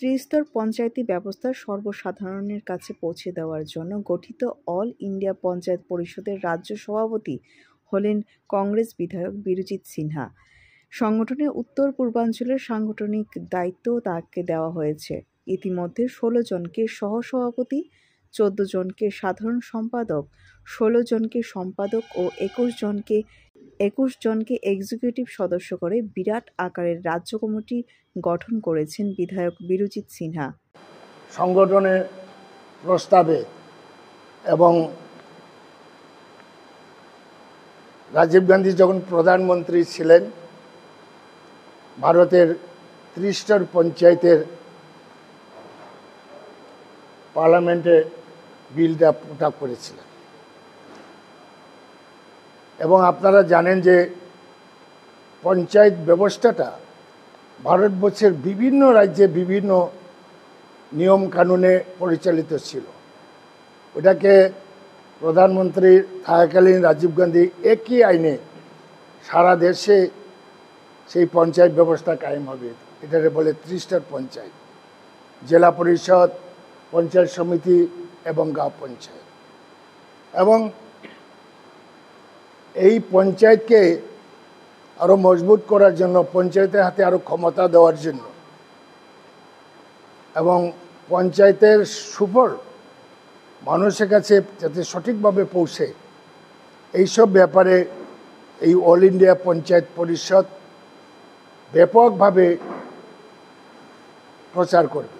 ত্রিস্তর পঞ্চায়েতি ব্যবস্থা সর্বসাধারণের কাছে পৌঁছে দেওয়ার জন্য গঠিত অল ইন্ডিয়া পঞ্চায়েত পরিষদের রাজ্য সভাপতি হলেন কংগ্রেস বিধায়ক বীরজিৎ সিনহা। সংগঠনের উত্তর পূর্বাঞ্চলের সাংগঠনিক দায়িত্ব তাকে দেওয়া হয়েছে। ইতিমধ্যে 16 জনকে সহসভাপতি, 14 জনকে সাধারণ সম্পাদক, 16 জনকে সম্পাদক ও 21 জনকে এক্সিকিউটিভ সদস্য করে বিরাট আকারের রাজ্য কমিটি গঠন করেছেন বিধায়ক বীরজিৎ সিনহা। সংগঠনের প্রস্তাবে এবং রাজীব গান্ধী যখন প্রধানমন্ত্রী ছিলেন ভারতের 30টার পঞ্চায়েতের পার্লামেন্টে বিলটা পুট আপ করেছিলেন। এবং আপনারা জানেন যে পঞ্চায়েত ব্যবস্থাটা ভারতবর্ষের বিভিন্ন রাজ্যে বিভিন্ন নিয়ম কানুনে পরিচালিত ছিল। ওটাকে প্রধানমন্ত্রী থাকাকালীন রাজীব গান্ধী একই আইনে সারা দেশে সেই পঞ্চায়েত ব্যবস্থা কায়েম হবে। এটাকে বলে 30টার পঞ্চায়েত, জেলা পরিষদ, পঞ্চায়েত সমিতি এবং গাঁও পঞ্চায়েত। এবং এই পঞ্চায়েতকে আরও মজবুত করার জন্য, পঞ্চায়েতের হাতে আরও ক্ষমতা দেওয়ার জন্য এবং পঞ্চায়েতের সুফল মানুষের কাছে যাতে সঠিকভাবে পৌঁছে, এইসব ব্যাপারে এই অল ইন্ডিয়া পঞ্চায়েত পরিষদ ব্যাপকভাবে প্রচার করবে।